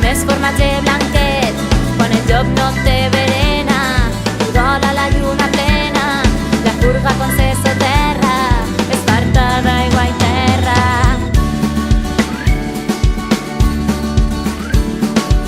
més formatge blanquet, quan el joc no té verena, roda la lluna plena, la furga quan se soterra, és farta d'aigua i terra.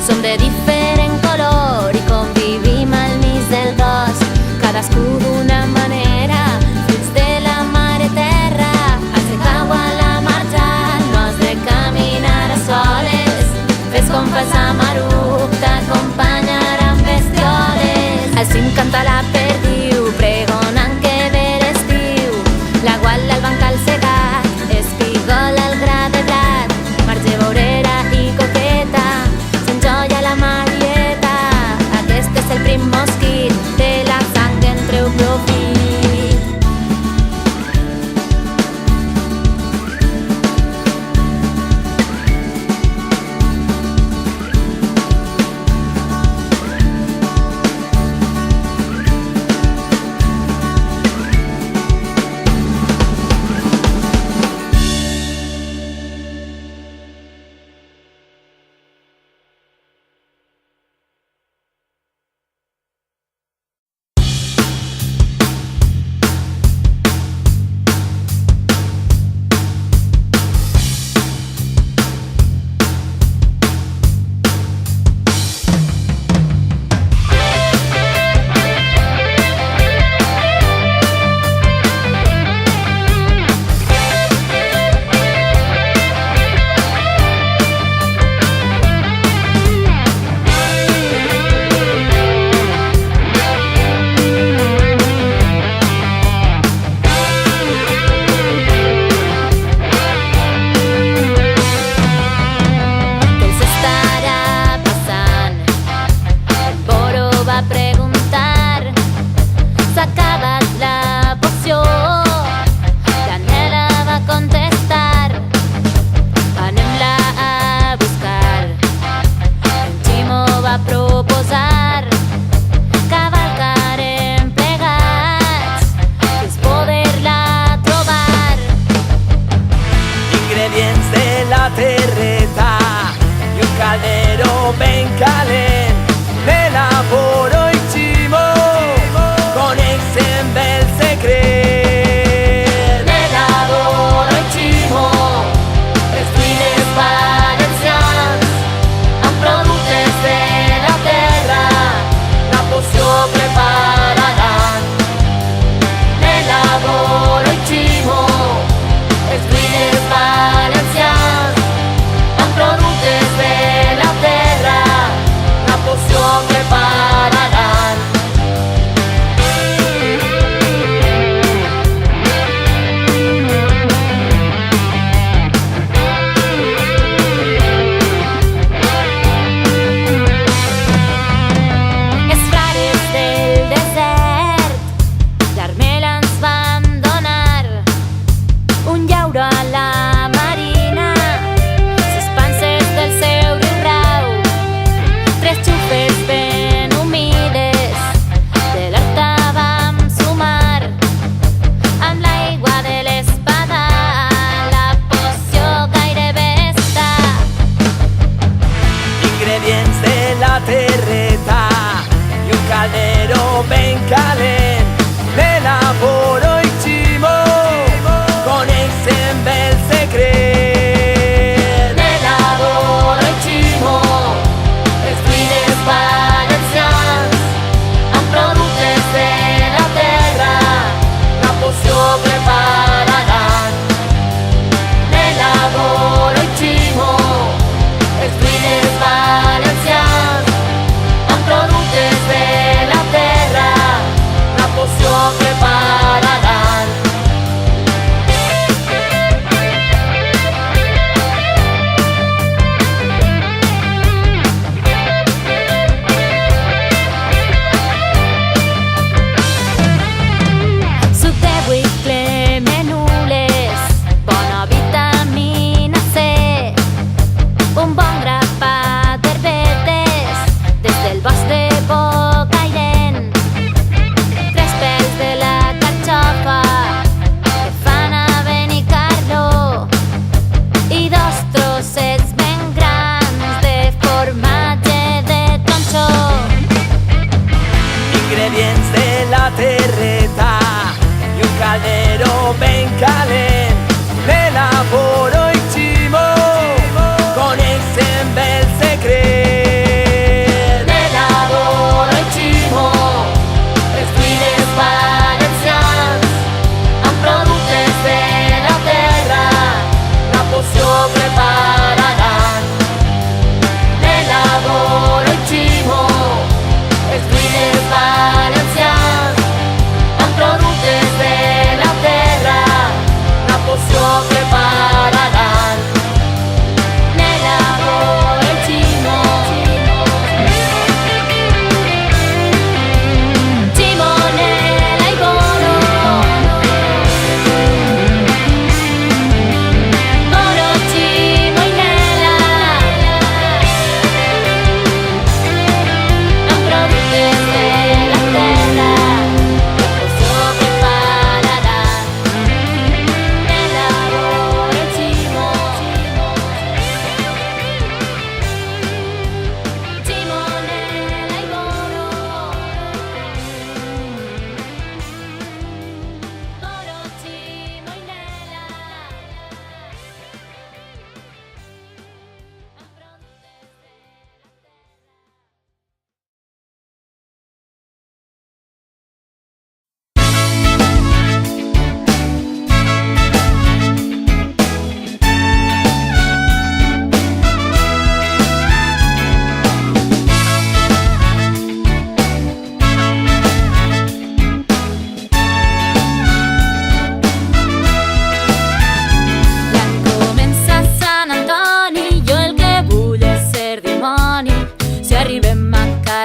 Som de diferent color i convivim al mig del bosc, cadascú d'una manera, fills de la mare terra. Has de cau a la marxa, no has de caminar a soles, fes com fas a Maruc, t'acompanyaran bestioles. Al cim canta la perdiu, pregonant que ve l'estiu, la guala al banc al segat, espigol al gra de blat, marge vorera i coqueta, s'enjoia la marieta. Aquest és el prim mosquit, de la sang en treu profit.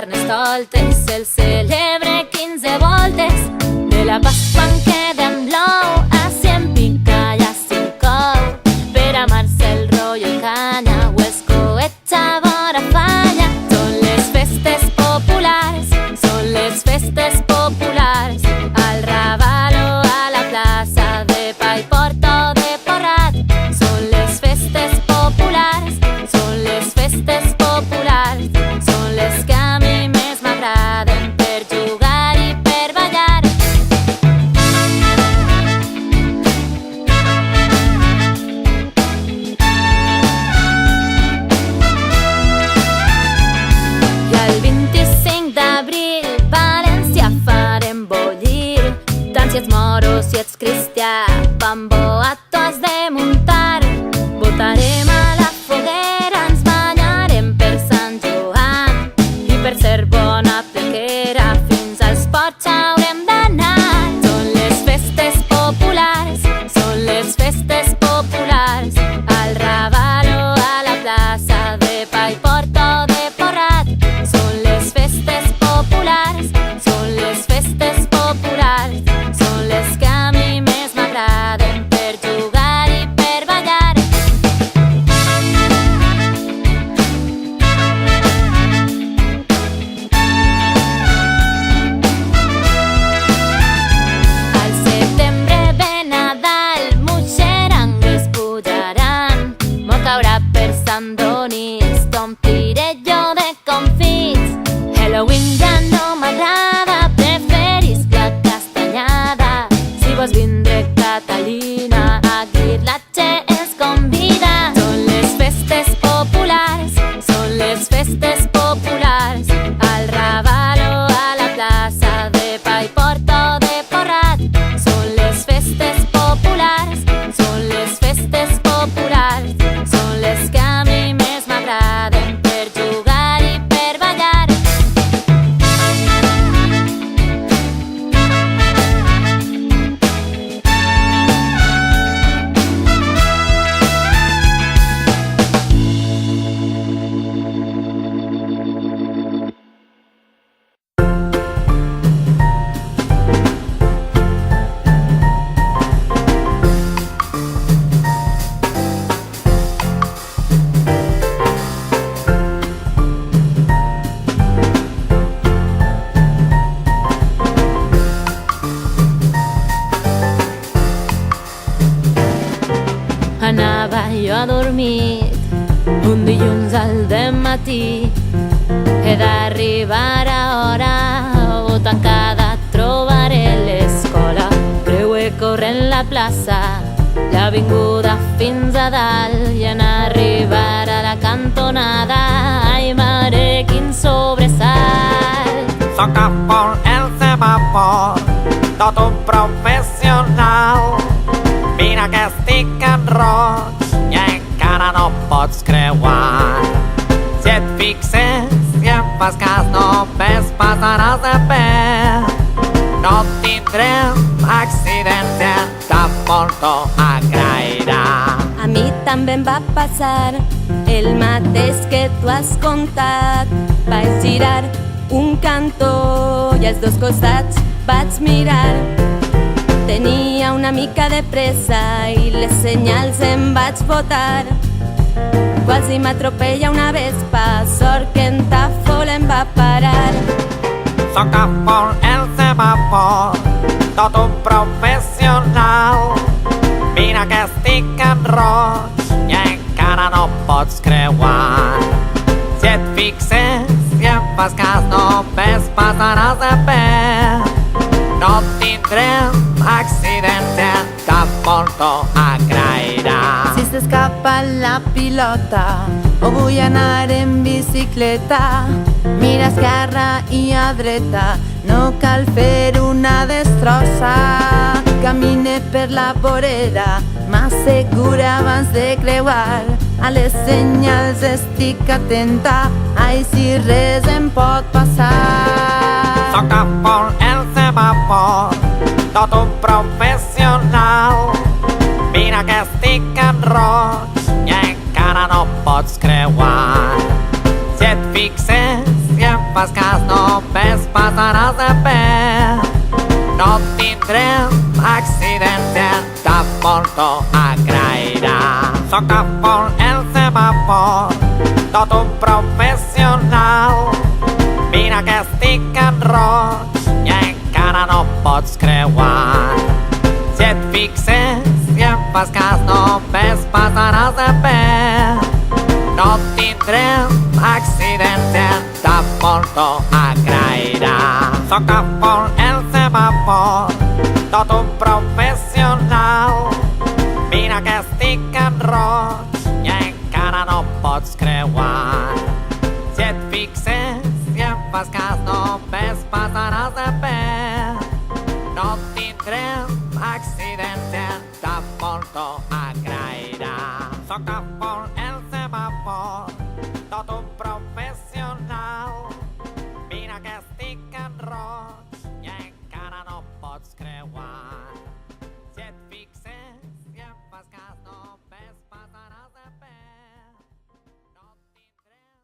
Carnestoltes, el celebre 15 voltes de la Pasqua en queden l'ou, a 100 pica i a 5 cou. Per a Marce el rotllo i canya o escoetxa vora falla. Són les festes populars, són les festes populars, al Raval o a la plaça de Pa i Porto de Porrat. Són les festes populars, són les festes populars, són les que a mi més m'agraden per jugar i per ballar. I el 25 d'abril València farem bollir, tant si ets moro, si ets cristià, Pambo a tu has de muntar. Votarem a la foguera, ens banyarem per Sant Joan i per ser bona plequera fins als ports haurem d'anar. Són les festes populars, són les festes populars, al Raval o a la plaça de Pa i Porto de Porrat. Són les festes populars, són les festes populars, són les que a mi més m'agraden per jugar i per ballar. Al setembre ve Nadal, muixerangues pujaran, mo caurà per Sant Donís, t'ompliré jo de confits. Halloween ja no m'agrada, preferisc la castanyada. Si vols vindre Catalina, a Guirlatge els convida. Són les festes populars, són les festes populars, al Raval o a la plaça de Pa i Porto de Porrat. Són les festes populars, són les festes populars, són les que a mi més m'agraden per jugar i per ballar. Anava jo a dormir un dilluns al dematí. He d'arribar a hora o tancada trobaré l'escola. Creuer corrent la plaça, l'avinguda fins a dalt, i en arribar a la cantonada, ai mare, quin sobresalt. Soc a por el semàfor, tot un professional. Mira que estic en roig i encara no pots creuar. Si et fixes, si em fas cas, només passaràs de peu. No tindrem accidents i en tan porto a Graire. A mi també em va passar el mateix que tu has contat. Vaig girar un cantó i als dos costats vaig mirar. Tenia una mica de pressa i les senyals em vaig botar. Quasi m'atropella una vespa, sort que en Tafol em va parar. Soc a por el semàfor, tot un professional. Mira que estic en roig i encara no pots creuar. Si et fixes, si em fas cas, només passaràs de peu. No tindrem accidents i en tan porto a Graire. Si s'escapa la pilota o vull anar en bicicleta, mira a esquerra i a dreta, no cal fer una destrossa. Camine per la vorera, m'assegura abans de creuar. A les senyals estic atenta, ai si res em pot passar. Soc a por el semàfor, tot un professional. Mira que estic en roig i encara no pots creuar. Si et fixes, si em fas fas cas només passaràs de peu. No tindrem accidents i ens de molt t'ho agrairà. Soc a molt el semàfor, tot un professional. Mira que estic en roig i encara no pots creuar. Si et fixes i em fas cas només passaràs de peu. No tindrem accidents i ens de molt t'ho agrairà. Soc a molt el semàfor, tot un professional. Mira que estic en roig i encara no pots creuar. Si et fixes i em fas cas només passaràs de peu. No tindrem accidents i ens de molt t'ho agrairà. Soc a molt el semàfor, tot un professional. Mira que estic en roig i encara no pots creuar. Si et fixes i em fas cas només passaràs de peu. No tindrem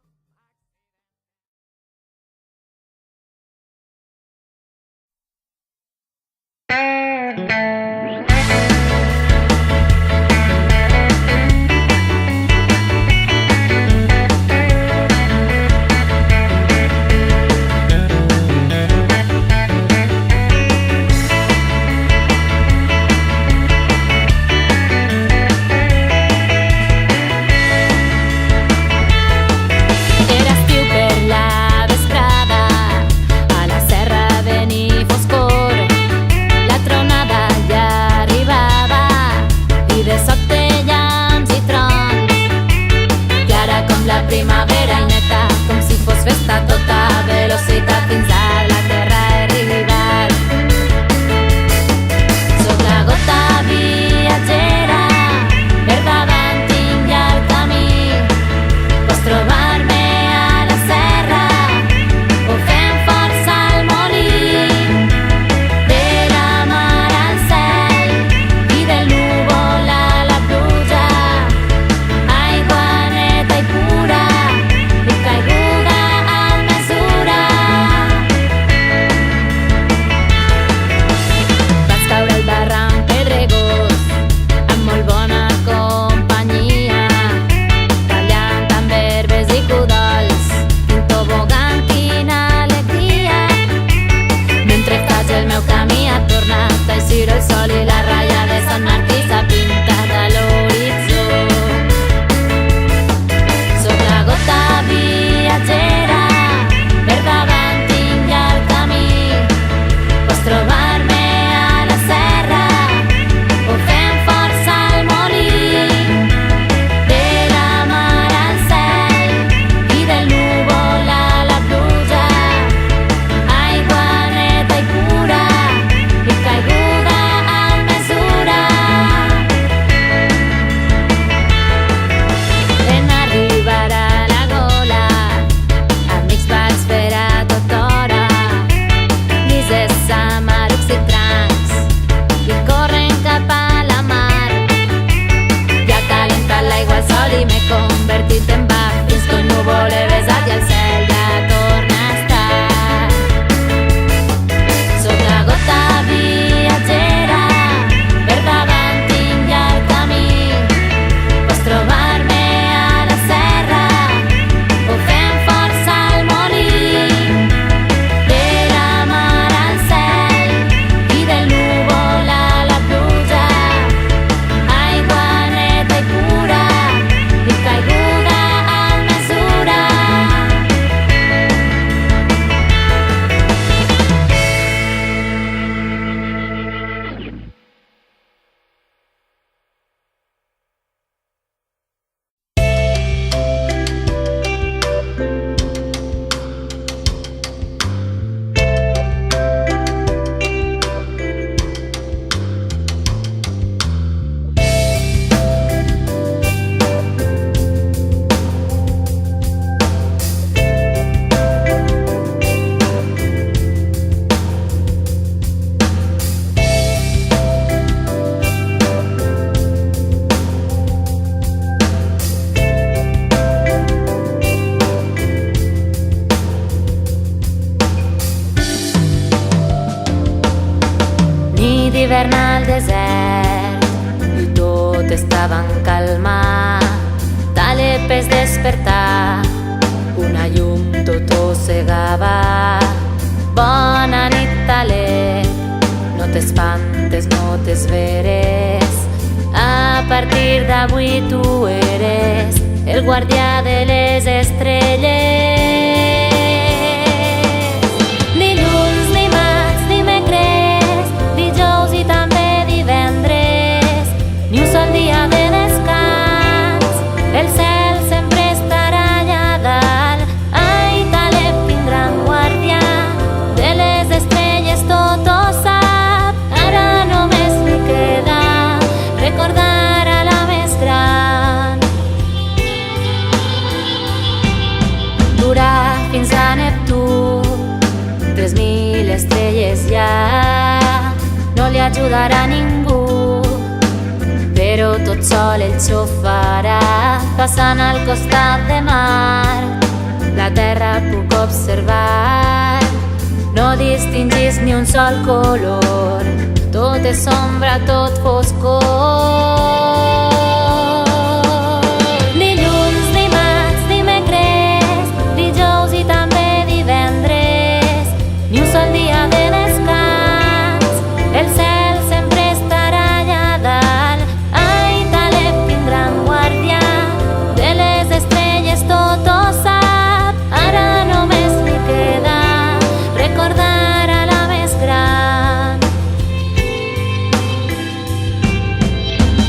d'hivern al desert i tot estava en calma. Talep es despertar, una llum tot ho cegava. Bona nit, Talep, no t'espantes, no t'esveres. A partir d'avui tu eres el guardià de les estrelles. Dilluns, dimarts, dimecres, dijous i també divendres, ni un sol dia de descans, el cel sempre estarà allà dalt. Ai, Talep, quin gran guardià de les estrelles, tot ho sap. Ara només li queda recordar a la més gran. Durà fins a Neptú 3.000 estrelles ja, no li ajudarà ningú, però tot sol ell s'ho farà. Passant al costat de mar, la terra puc observar. No distingís ni un sol color, tot és sombra, tot foscor. Dilluns, dimarts, dimecres, dijous i també divendres, ni un sol dia de descans, el cel sempre estarà allà dalt. Ai, Talep, quin gran guardià de les estrelles, tot ho sap. Ara només li queda recordar a la més gran.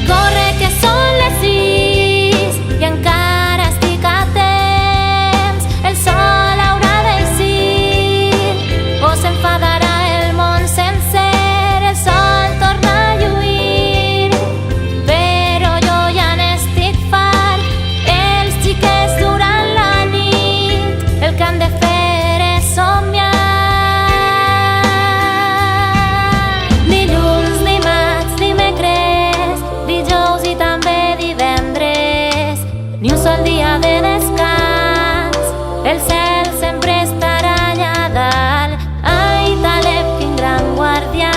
Corre que són les 6 i encara estic a temps. El sol haurà d'eixir o s'enfadarà el món sencer. El sol torna a lluir, però jo ja n'estic fart. Els xiquets durant la nit el que han de fer és somiar. Dilluns, dimarts, dimecres, dijous i també divendres, ni un sol dia de descans, el cel sempre estarà allà dalt. Ai, Talep, quin gran guardià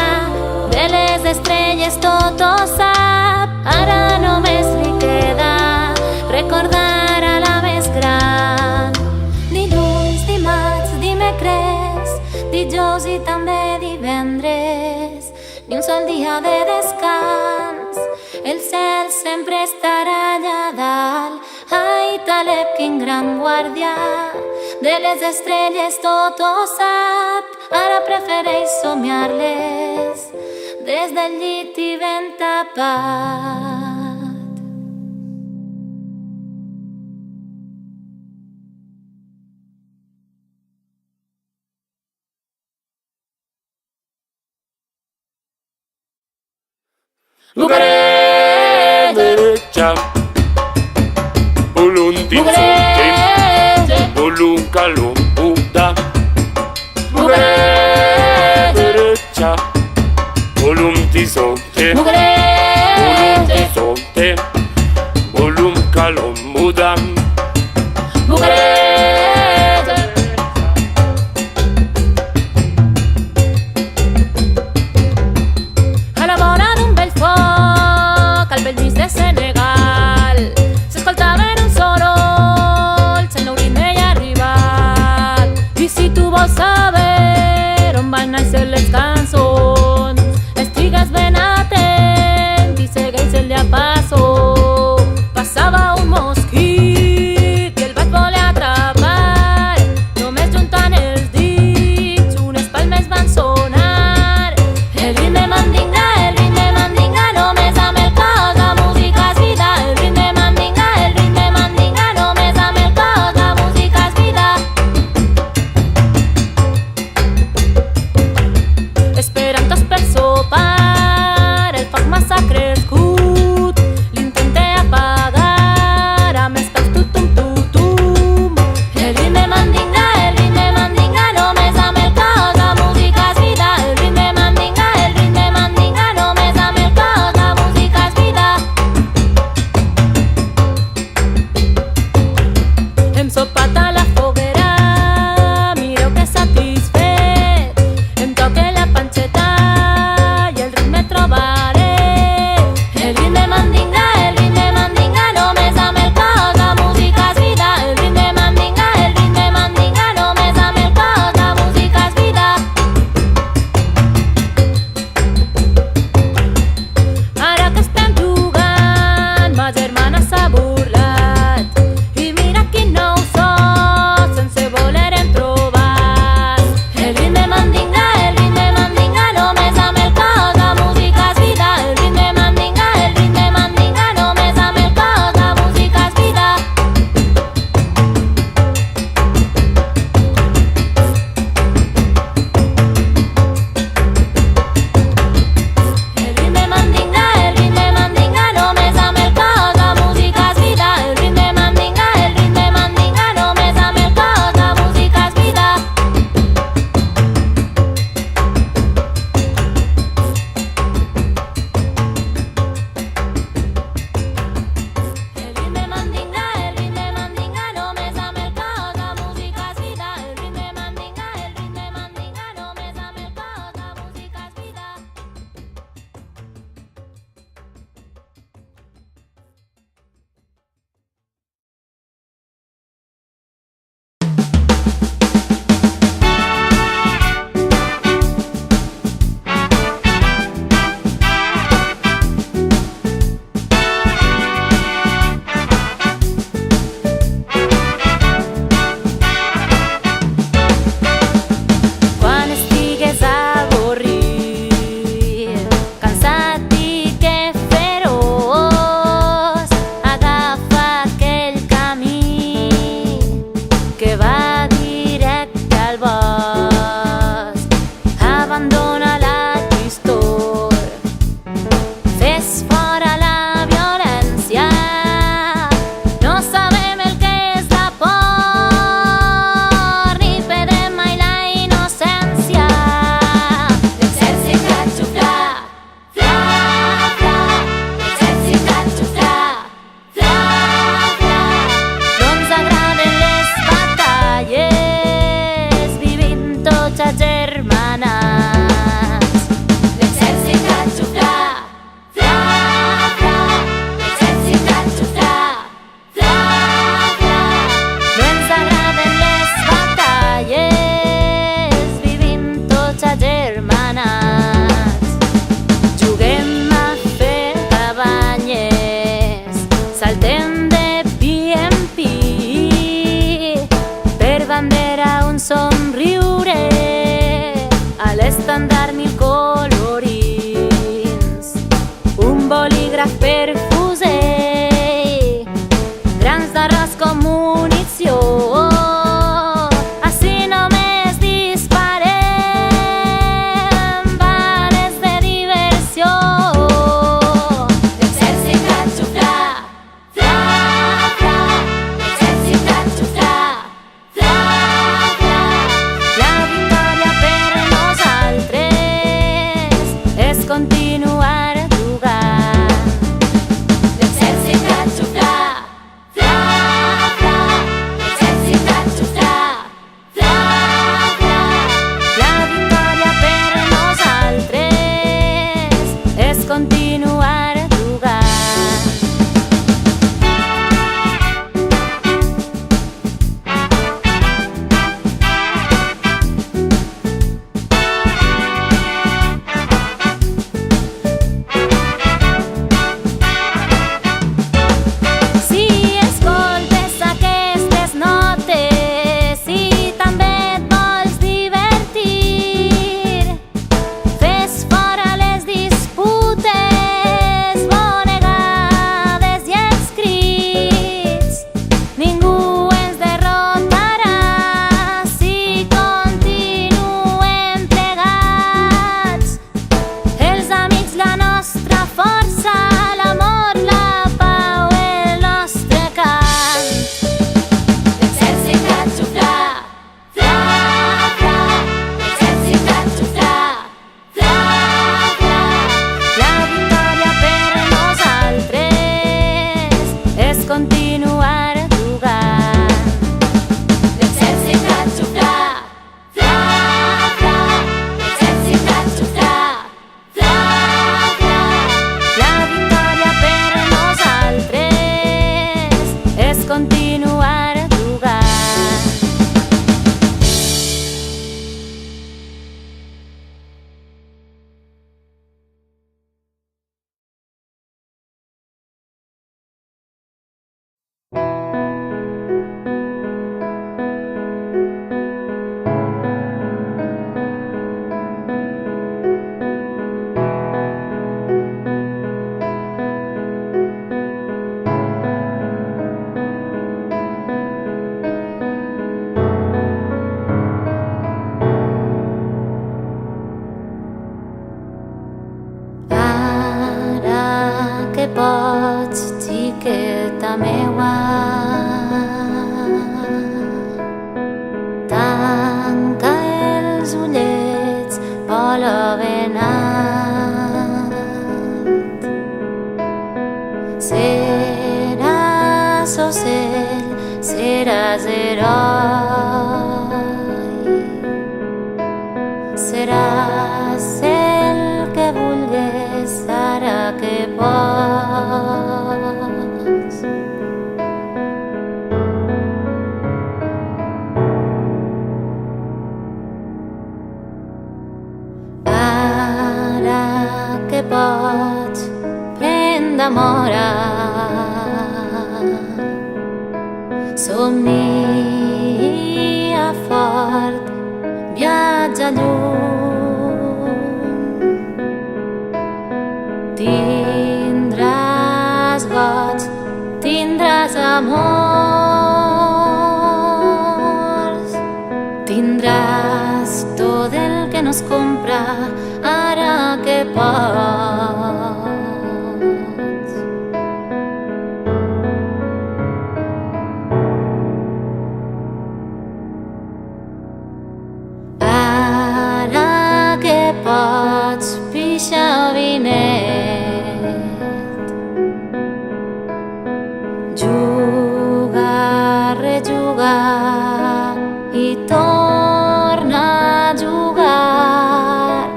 de les estrelles, tot ho sap. Ara només li queda recordar a la més gran. Dilluns, dimarts, dimecres, dijous i també divendres, ni un sol dia de descans, el cel sempre estarà allà dalt. Ai, Talep, quin gran guardià de les estrelles, tot ho sap. Ara prefereix somiar-les des del llit i ben tapat. Mugarete derecha, Uluntizote, Ulunkalo Buda. Mugarete derecha, Uluntizote, Uluntizote, Ulunkalo Buda. A la vora d'un bel foc, al bell mig de Senegal, s'escoltaven un soroll, sent un ritme ja arribat. I si tu vols saber on van néixer les cançons, estigues ben atent i segueix el diapasó. pots, xiqueta meua. Tanca els ullets, vola ben alt. Seràs ocell, seràs heroi. Seràs el que vulgues ara que pots. Ara que pots, prenda mora. Somnia fort, viatja lluny. Tindràs goig, tindràs amors. Tindràs tot el que no es compra ara que pots. Ara que pots, pixa vinet. Juga, rejuga i torna a jugar.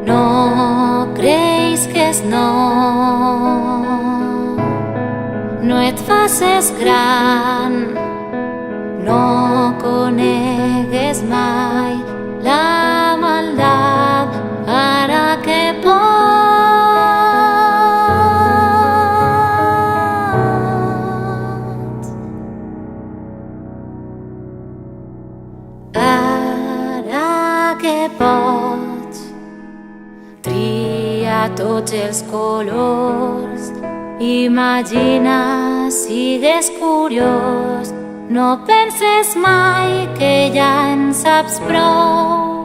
No creis que és no. No et faces gran. No conegues mai la maldat ara que pots. Ara que pots, tria tots els colors. Imagina, sigues curiós. No penses mai que ja en saps prou.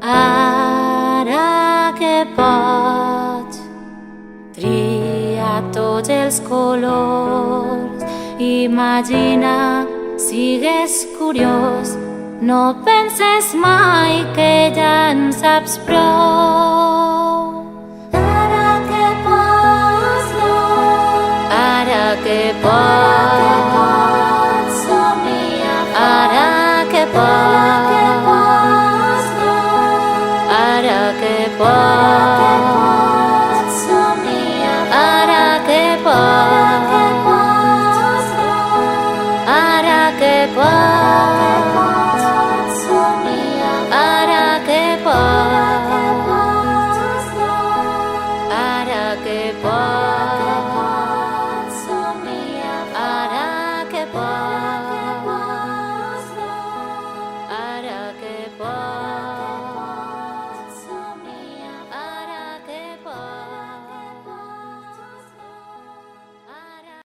Ara que pots, tria tots els colors. Imagina, sigues curiós. No penses mai que ja en saps prou. Ara que pots,